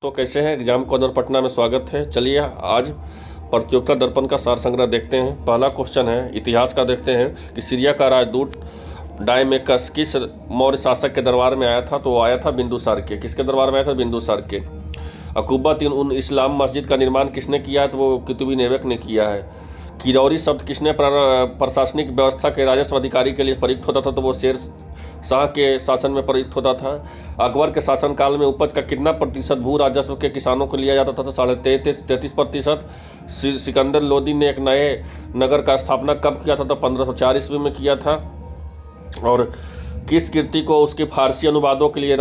तो कैसे हैं? एग्जाम कॉर्नर पटना में स्वागत है। चलिए आज प्रतियोगिता दर्पण का सार संग्रह देखते हैं। पहला क्वेश्चन है इतिहास का। देखते हैं कि सीरिया का राजदूत डायमेकस किस मौर्य शासक के दरबार में आया था? तो वो आया था बिंदुसार के। किसके दरबार में आया था? बिंदुसार के। अकूबत उन इस्लाम मस्जिद का निर्माण किसने किया है? तो वो कुतुबुन ऐबक ने किया है। किरौरी शब्द किसने प्रशासनिक व्यवस्था के राजस्व अधिकारी के लिए प्रयुक्त होता था? तो वो शेर शाह के शासन में प्रयुक्त होता था। अकबर के शासनकाल में उपज का कितना प्रतिशत भू राजस्व के किसानों को लिया जाता था? तो 33.33%। सिकंदर लोदी ने एक नए नगर का स्थापना कब किया था? तो 1504 ईस्वी में किया था। और किस कृति को उसके फारसी अनुवादों के लिए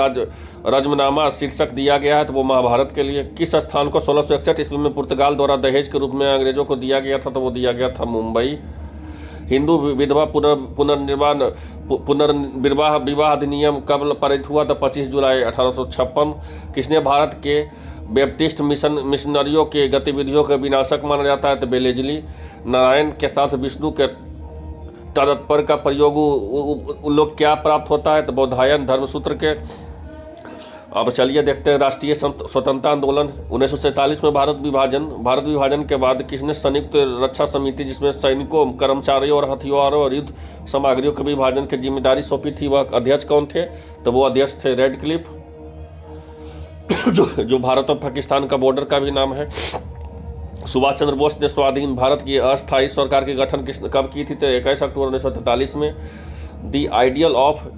रजमनामा शीर्षक दिया गया है? तो वो महाभारत के लिए। किस स्थान को 1661 ईस्वी में पुर्तगाल द्वारा दहेज के रूप में अंग्रेजों को दिया गया था? तो वो दिया गया था मुंबई। हिंदू विधवा पुनर्विवाह विवाह अधिनियम कब पारित हुआ? तो 25 जुलाई 1856। किसने भारत के बैप्टिस्ट मिशनरियों के गतिविधियों के विनाशक माना जाता है? तो बेलेजली। नारायण के साथ विष्णु के तात्पर्य का प्रयोग लोग क्या प्राप्त होता है? तो बौधायन धर्मसूत्र के। अब चलिए देखते हैं राष्ट्रीय स्वतंत्रता आंदोलन 1947 में भारत विभाजन के बाद किसने संयुक्त रक्षा समिति, जिसमें सैनिकों, कर्मचारियों और हथियारों और युद्ध सामग्रियों के विभाजन की जिम्मेदारी सौंपी थी? वह अध्यक्ष कौन थे? तो वो अध्यक्ष थे रेडक्लिफ। जो भारत और पाकिस्तान का बॉर्डर का भी नाम है। सुभाष चंद्र बोस ने स्वाधीन भारत की अस्थायी सरकार के गठन कब की थी? तो 21 अक्टूबर 1943 में। The ideal of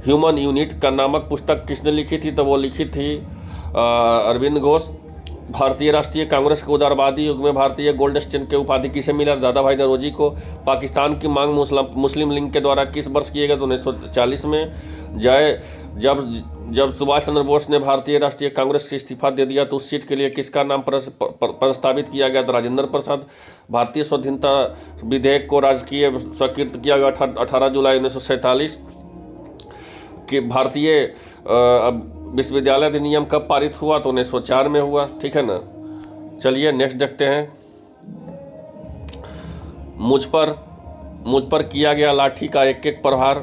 human unit का नामक पुस्तक किसने लिखी थी? तो वो लिखी थी अरविंद घोष। भारतीय राष्ट्रीय कांग्रेस के उदारवादी युग में भारतीय गोल्ड स्टैंड के उपाधि किसे मिला? दादा भाई नौरोजी को। पाकिस्तान की मांग मुस्लिम लीग के द्वारा किस वर्ष किए गए? तो 1940 में। जब सुभाष चंद्र बोस ने भारतीय राष्ट्रीय कांग्रेस से इस्तीफा दे दिया तो उस सीट के लिए किसका नाम प्रस्तावित किया गया? तो राजेंद्र प्रसाद। भारतीय स्वाधीनता विधेयक को राजकीय स्वीकृत किया गया 18 जुलाई 1947। कि भारतीय विश्वविद्यालय अधिनियम कब पारित हुआ? तो 1904 में हुआ। ठीक है ना। चलिए नेक्स्ट देखते हैं। मुझ पर किया गया लाठी का एक एक प्रहार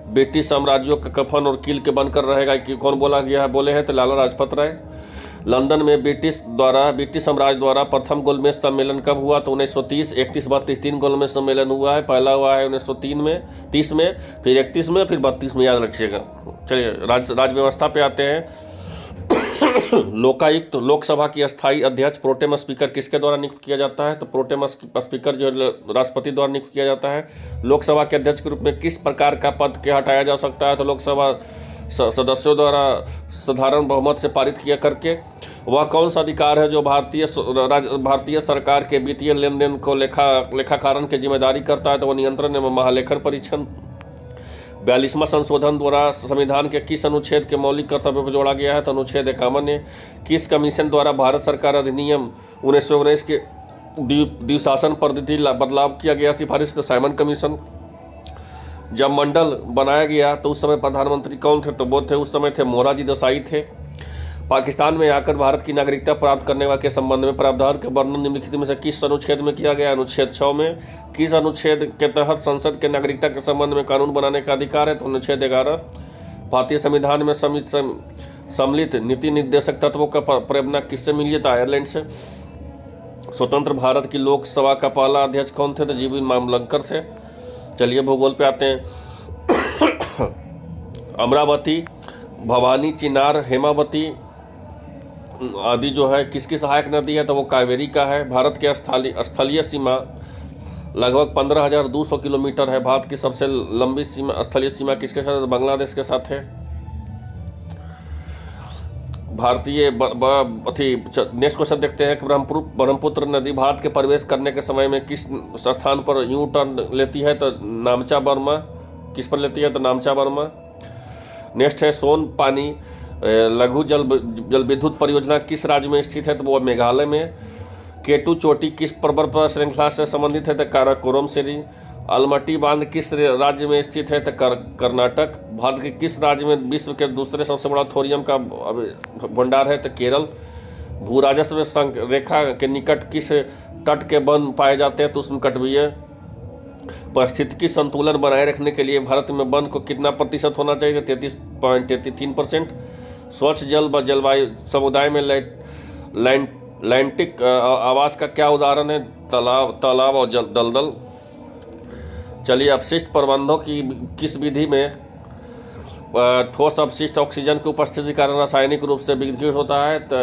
ब्रिटिश साम्राज्यों का कफन और कील के बनकर रहेगा, कि कौन बोले हैं? तो लाला लाजपत राय। लंदन में ब्रिटिश साम्राज्य द्वारा प्रथम गोलमेज सम्मेलन कब हुआ? तो 1930। 31-32 3 गोलमेज सम्मेलन हुआ है। पहला हुआ है 1930 में, फिर 31 में, फिर 32 में, याद रखिएगा। चलिए राज व्यवस्था पे आते हैं। लोकायुक्त लोकसभा की अस्थायी अध्यक्ष प्रोटेम स्पीकर किसके द्वारा नियुक्त किया जाता है? तो प्रोटेम स्पीकर जो राष्ट्रपति द्वारा नियुक्त किया जाता है। लोकसभा के अध्यक्ष के रूप में किस प्रकार का पद के हटाया जा सकता है? तो लोकसभा सदस्यों द्वारा साधारण बहुमत से पारित किया करके। वह कौन सा अधिकार है जो भारतीय सरकार के वित्तीय लेन देन को लेखाकारण की जिम्मेदारी करता है? तो वह नियंत्रण एवं महालेखन परीक्षण। 42वां संशोधन द्वारा संविधान के किस अनुच्छेद के मौलिक कर्तव्यों को जोड़ा गया है? तो अनुच्छेद 51 ने। किस कमीशन द्वारा भारत सरकार अधिनियम 1919 के द्विशासन पद्धति बदलाव किया गया? सिफारिश? तो साइमन कमीशन। जब मंडल बनाया गया तो उस समय प्रधानमंत्री कौन थे? तो वो थे उस समय थे मोरारजी देसाई थे। पाकिस्तान में आकर भारत की नागरिकता प्राप्त करने के संबंध में प्रावधान के वर्णन निम्नलिखित में से किस अनुच्छेद में किया गया? अनुच्छेद 6 में। किस अनुच्छेद के तहत संसद के नागरिकता के संबंध में कानून बनाने का अधिकार है? तो अनुच्छेद 11। भारतीय संविधान में सम्मिलित नीति निर्देशक तत्वों का प्रेरणा किससे मिली? तो आयरलैंड से। स्वतंत्र भारत की लोकसभा का पहला अध्यक्ष कौन थे? तो जीवी मामलंकर थे। चलिए भूगोल पे आते हैं। अमरावती, भवानी, चिनार, हेमावती आदि जो है किसकी सहायक नदी है? तो वो कावेरी का है। भारत के स्थलीय सीमा लगभग 15,200 किलोमीटर है। भारत की सबसे लंबी स्थलीय सीमा किसके साथ? बांग्लादेश के साथ है। भारतीय नेक्स्ट क्वेश्चन देखते हैं कि ब्रह्मपुत्र नदी भारत के प्रवेश करने के समय में किस स्थान पर यू टर्न लेती है? तो नामचा बर्मा। किस पर लेती है? तो नामचा बर्मा। नेक्स्ट है सोन पानी लघु जल विद्युत परियोजना किस राज्य में स्थित है? तो वो मेघालय में। केटू चोटी किस पर्वत श्रृंखला से संबंधित है? तो काराकोरम श्रेणी। अलमटी बांध किस राज्य में स्थित है? तो कर्नाटक। भारत के किस राज्य में विश्व के दूसरे सबसे बड़ा थोरियम का भंडार है? तो केरल। भू राजस्व रेखा के निकट किस तट के वन पाए जाते हैं? तो उष्णकटिबंधीय। पारिस्थितिकी संतुलन बनाए रखने के लिए भारत में वन को कितना प्रतिशत होना चाहिए? 33.33%। स्वच्छ जल व जलवायु समुदाय में लैंटिक आवास का क्या उदाहरण है? तालाब और दलदल। चलिए, अपशिष्ट प्रबंधों की किस विधि में ठोस अपशिष्ट ऑक्सीजन की उपस्थिति के कारण रासायनिक रूप से विघटित होता है? तो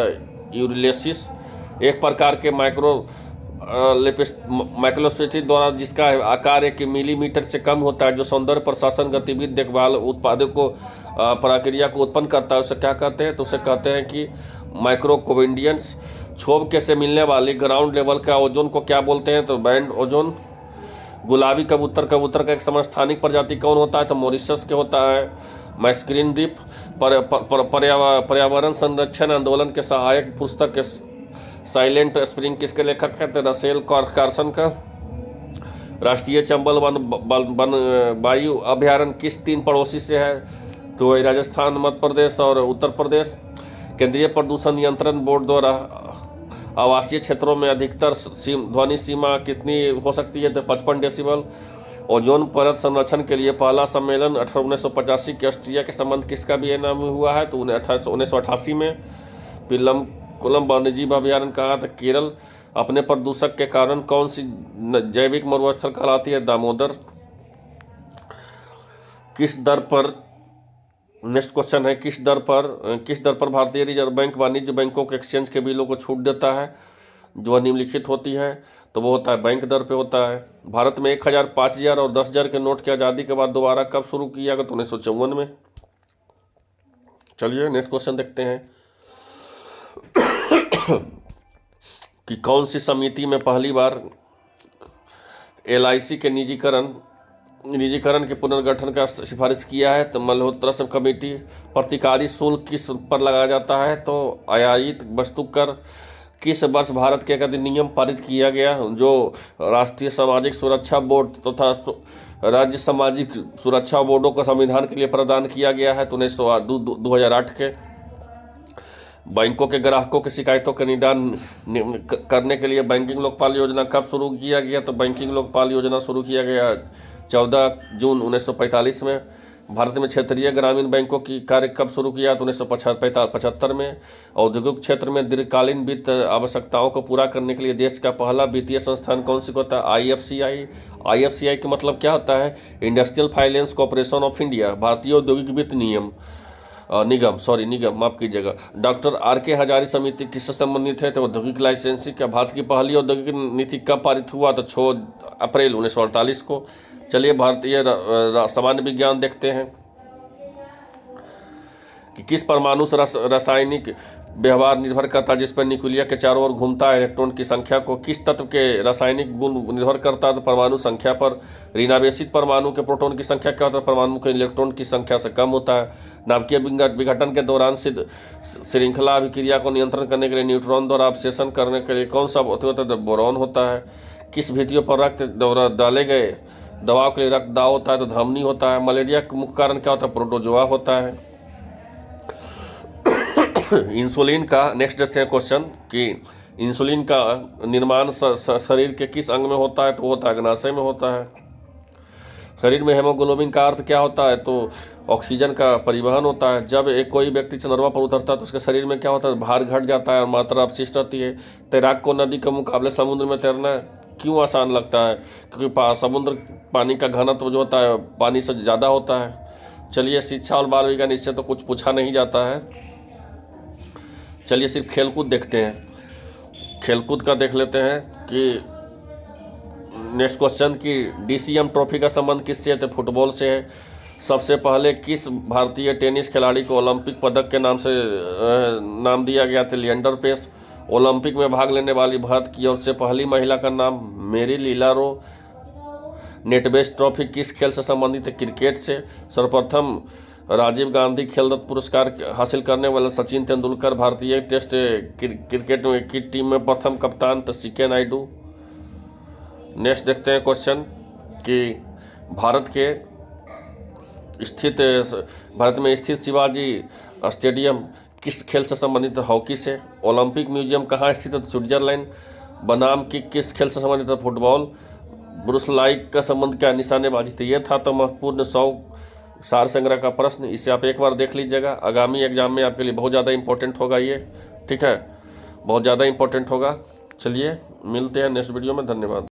यूरिलिसिस। एक प्रकार के माइक्रोस्कोपी द्वारा जिसका आकार 1 मिलीमीटर से कम होता है, जो सौंदर्य प्रशासन गतिविधि देखभाल उत्पादों को प्रक्रिया को उत्पन्न करता है, उसे क्या कहते हैं? तो उसे कहते हैं कि माइक्रोकोवेंडियंस। क्षोभ के से मिलने वाली ग्राउंड लेवल का ओजोन को क्या बोलते हैं? तो बैंड ओजोन। गुलाबी कबूतर का एक समस्थानिक प्रजाति कौन होता है? तो मॉरिशस के होता है। मैस्क्रीन द्वीप। पर्यावरण संरक्षण आंदोलन के सहायक पुस्तक के साइलेंट स्प्रिंग किसके लेखक हैं? तो रसेल कार्सन का। राष्ट्रीय चंबल वन वायु अभ्यारण्य किस 3 पड़ोसी से है? तो राजस्थान, मध्य प्रदेश और उत्तर प्रदेश। केंद्रीय प्रदूषण नियंत्रण बोर्ड द्वारा आवासीय क्षेत्रों में अधिकतर ध्वनि सीमा कितनी हो सकती है? तो 55 डेसिबल। ओजोन परत संरक्षण के लिए पहला सम्मेलन 1985 के ऑस्ट्रिया के संबंध किसका वियना में हुआ है? तो 1988 में। पिल्लमकुलम वन्यजीव अभ्यारण्य कहा था? केरल। अपने प्रदूषक के कारण कौन सी जैविक मरुस्थल कहलाती है? दामोदर। किस दर पर, नेक्स्ट क्वेश्चन है, किस दर पर भारतीय रिजर्व बैंक वाणिज्य बैंकों के एक्सचेंज के बिलों को छूट देता है? जो निम्नलिखित होती है, तो वो होता है बैंक दर पे होता है। भारत में 1000, 5000 और 10,000 के नोट की आज़ादी के बाद दोबारा कब शुरू किया गया? तो 1954 में। चलिए, नेक्स्ट क्वेश्चन देखते हैं कि कौन सी समिति में पहली बार LIC के निजीकरण के पुनर्गठन का सिफारिश किया है? तो मल्होत्रा सब कमेटी। प्रतिकारी शुल्क किस पर लगाया जाता है? तो आयातित वस्तु कर। किस वर्ष भारत के एक अधिनियम पारित किया गया जो राष्ट्रीय सामाजिक सुरक्षा बोर्ड तथा राज्य सामाजिक सुरक्षा बोर्डों को संविधान के लिए प्रदान किया गया है? तो 2008 के। बैंकों के ग्राहकों की शिकायतों का निदान करने के लिए बैंकिंग लोकपाल योजना कब शुरू किया गया? तो बैंकिंग लोकपाल योजना शुरू किया गया 14 जून 1945 में। भारत में क्षेत्रीय ग्रामीण बैंकों की कार्य कब शुरू किया? तो 1975 में। औद्योगिक क्षेत्र में दीर्घकालीन वित्त आवश्यकताओं को पूरा करने के लिए देश का पहला वित्तीय संस्थान कौन सी होता है? IFCI का मतलब क्या होता है? Industrial finance corporation of India. भारतीय औद्योगिक वित्त निगम, माफ कीजिएगा। डॉक्टर RK हजारी समिति किससे संबंधित है? तो औद्योगिक लाइसेंसिंग का। भारत की पहली औद्योगिक नीति कब पारित हुआ? तो 6 अप्रैल 1948 को। चलिए, भारतीय सामान्य विज्ञान देखते हैं कि किस परमाणु से रासायनिक व्यवहार निर्भर करता है, जिस पर न्यूक्लिया के चारों ओर घूमता है इलेक्ट्रॉन की संख्या को। किस तत्व के रासायनिक गुण निर्भर करता है? तो परमाणु संख्या पर। ऋणावेशित परमाणु के प्रोटॉन की संख्या क्या होता है? परमाणु के इलेक्ट्रॉन की संख्या से कम होता है। नाभिकीय विघटन के दौरान सिद्ध श्रृंखला अभिक्रिया को नियंत्रण करने के लिए न्यूट्रॉन द्वारा अवशेषण करने के लिए कौन सा होता है? बोरॉन होता है। किस भित्तियों पर रक्त डाले गए दवाओं के लिए रक्त दाव होता है? तो धमनी होता है। मलेरिया का मुख्य कारण क्या होता है? प्रोटोजोआ होता है। इंसुलिन का नेक्स्ट देखते हैं क्वेश्चन कि इंसुलिन का निर्माण शरीर के किस अंग में होता है? तो होता है अग्नाशय में होता है। शरीर में हेमोग्लोबिन का अर्थ क्या होता है? तो ऑक्सीजन का परिवहन होता है। जब कोई व्यक्ति चंद्रमा पर उतरता है तो उसके शरीर में क्या होता है? भार घट जाता है और मात्रा अपशिष्ट रहती है। तैराक को नदी के मुकाबले समुद्र में तैरना क्यों आसान लगता है? क्योंकि समुद्र पानी का घनत्व जो होता है पानी से ज़्यादा होता है। चलिए, शिक्षा और बाल विज्ञान, इससे तो कुछ पूछा नहीं जाता है। चलिए, सिर्फ खेलकूद देखते हैं। खेलकूद का देख लेते हैं कि नेक्स्ट क्वेश्चन कि DCM ट्रॉफी का संबंध किससे है? तो फुटबॉल से है। सबसे पहले किस भारतीय टेनिस खिलाड़ी को ओलंपिक पदक के नाम दिया गया था? लिएंडर पेस। ओलंपिक में भाग लेने वाली भारत की ओर से पहली महिला का नाम मेरी लीलारो। नेटबेस ट्रॉफी किस खेल से संबंधित है? क्रिकेट से। सर्वप्रथम राजीव गांधी खेल रत्न पुरस्कार हासिल करने वाले सचिन तेंदुलकर भारतीय टेस्ट क्रिकेट की टीम में प्रथम कप्तान? तो CK नायडू। नेक्स्ट देखते हैं क्वेश्चन कि भारत में स्थित शिवाजी स्टेडियम किस खेल से संबंधित है? हॉकी से। ओलंपिक म्यूजियम कहाँ स्थित है? स्विट्जरलैंड। बनाम किस खेल से संबंधित है? फुटबॉल। ब्रूस लाई का संबंध क्या? निशानेबाजी। तो ये था तो महत्वपूर्ण 100 सार संग्रह का प्रश्न, इसे आप एक बार देख लीजिएगा, आगामी एग्जाम में आपके लिए बहुत ज़्यादा इंपॉर्टेंट होगा ये, ठीक है, बहुत ज़्यादा इंपॉर्टेंट होगा। चलिए मिलते हैं नेक्स्ट वीडियो में, धन्यवाद।